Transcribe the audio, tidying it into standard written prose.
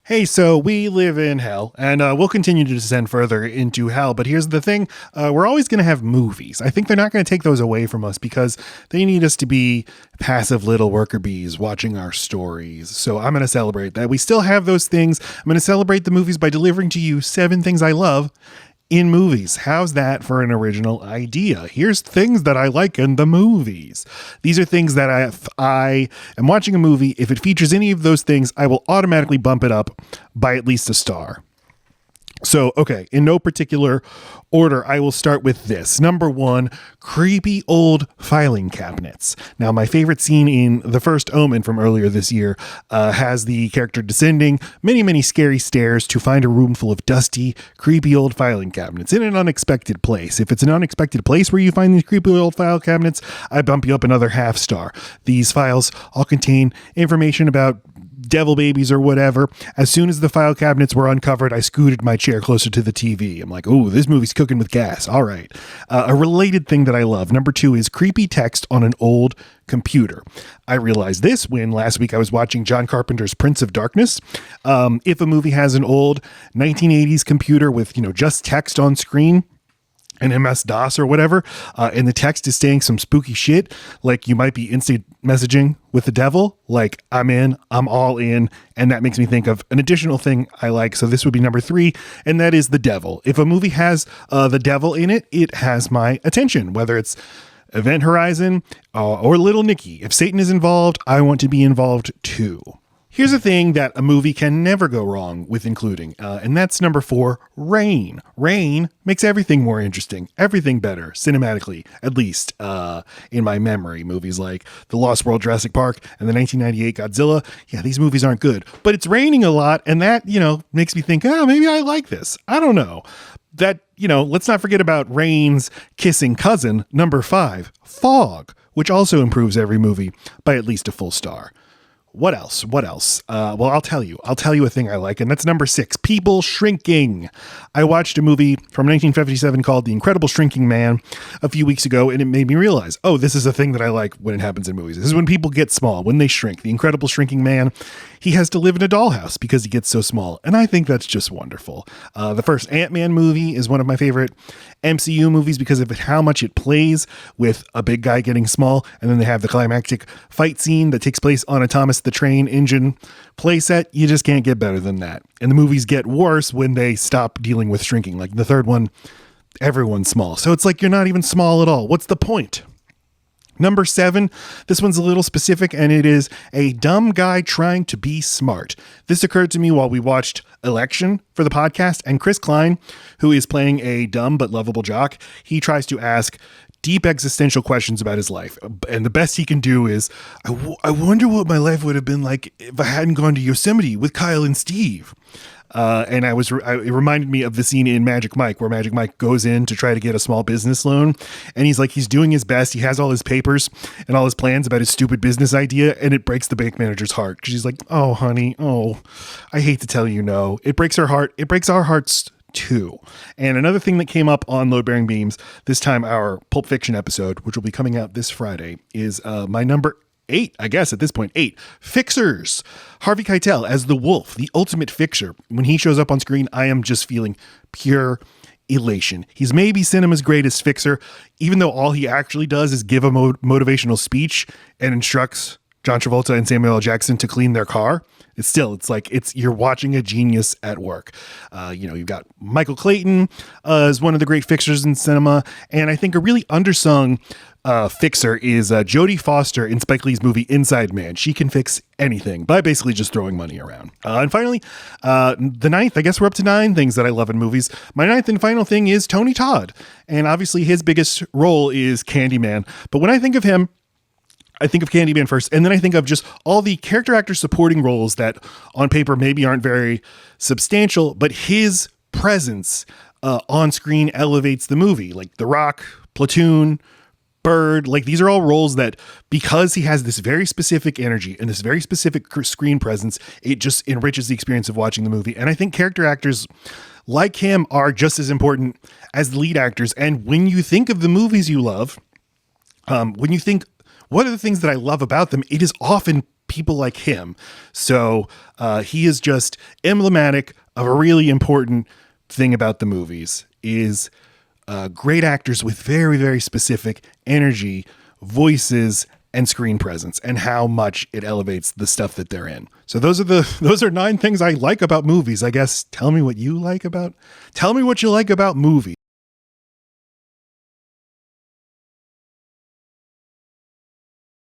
Hey, so we live in hell, and we'll continue to descend further into hell. But here's the thing. We're always going to have movies. I think they're not going to take those away from us because they need us to be passive little worker bees watching our stories. So I'm going to celebrate that. We still have those things. I'm going to celebrate the movies by delivering to you 7 things I love in movies. How's that for an original idea? Here's things that I like in the movies. These are things that if I am watching a movie, if it features any of those things, I will automatically bump it up by at least a star. So, okay, in no particular order, I will start with this. Number 1, creepy old filing cabinets. Now, my favorite scene in The First Omen from earlier this year has the character descending many scary stairs to find a room full of dusty, creepy old filing cabinets in an unexpected place. If it's an unexpected place where you find these creepy old file cabinets, I bump you up another half star. These files all contain information about devil babies or whatever. As soon as the file cabinets were uncovered, I scooted my chair closer to the TV. I'm like, oh, this movie's cooking with gas. All right. A related thing that I love, number 2, is creepy text on an old computer. I realized this when last week I was watching John Carpenter's Prince of Darkness. If a movie has an old 1980s computer with, just text on screen, an MS-DOS or whatever, and the text is saying some spooky shit, like you might be instant messaging with the devil, like I'm in, I'm all in, and that makes me think of an additional thing I like. So this would be number 3, and that is the devil. If a movie has the devil in it, it has my attention, whether it's Event Horizon or Little Nicky. If Satan is involved, I want to be involved too. Here's a thing that a movie can never go wrong with including, and that's number 4, rain. Rain makes everything more interesting, everything better, cinematically, at least in my memory. Movies like The Lost World Jurassic Park and the 1998 Godzilla, yeah, these movies aren't good, but it's raining a lot, and that, makes me think, maybe I like this. I don't know. That, let's not forget about rain's kissing cousin, number 5, fog, which also improves every movie by at least a full star. What else? Well, I'll tell you a thing I like, and that's number 6, people shrinking. I watched a movie from 1957 called The Incredible Shrinking Man a few weeks ago, and it made me realize, this is a thing that I like when it happens in movies. This is when people get small, when they shrink. The Incredible Shrinking Man, he has to live in a dollhouse because he gets so small, and I think that's just wonderful. The first Ant-Man movie is one of my favorite MCU movies because of how much it plays with a big guy getting small, and then they have the climactic fight scene that takes place on a Thomas the Train engine playset. You just can't get better than that. And the movies get worse when they stop dealing with shrinking. Like the third one, everyone's small. So it's like you're not even small at all. What's the point? Number 7, this one's a little specific, and it is a dumb guy trying to be smart. This occurred to me while we watched Election for the podcast, and Chris Klein, who is playing a dumb but lovable jock, he tries to ask deep existential questions about his life. And the best he can do is, I wonder what my life would have been like if I hadn't gone to Yosemite with Kyle and Steve. And it reminded me of the scene in Magic Mike where Magic Mike goes in to try to get a small business loan. And he's doing his best. He has all his papers and all his plans about his stupid business idea. And it breaks the bank manager's heart. She's like, oh, honey. Oh, I hate to tell you no. It breaks her heart. It breaks our hearts too. And another thing that came up on Load Bearing Beams, this time our Pulp Fiction episode, which will be coming out this Friday, is my number 8, I guess at this point, 8, fixers. Harvey Keitel as the wolf, the ultimate fixer. When he shows up on screen, I am just feeling pure elation. He's maybe cinema's greatest fixer, even though all he actually does is give a motivational speech and instructs John Travolta and Samuel L. Jackson to clean their car. You're watching a genius at work. You've got Michael Clayton as one of the great fixers in cinema. And I think a really undersung fixer is Jodie Foster in Spike Lee's movie Inside Man. She can fix anything by basically just throwing money around. And finally, the 9th, I guess we're up to 9 things that I love in movies. My 9th and final thing is Tony Todd. And obviously his biggest role is Candyman. But when I think of him, I think of Candyman first, and then I think of just all the character actor supporting roles that on paper maybe aren't very substantial, but his presence on screen elevates the movie, like The Rock, Platoon, Bird. Like these are all roles that, because he has this very specific energy and this very specific screen presence, it just enriches the experience of watching the movie. And I think character actors like him are just as important as the lead actors. And when you think of the movies you love, when you think, what are the things that I love about them? It is often people like him. So he is just emblematic of a really important thing about the movies is great actors with very, very specific energy, voices, and screen presence, and how much it elevates the stuff that they're in. So those are 9 things I like about movies. I guess tell me what you like about movies.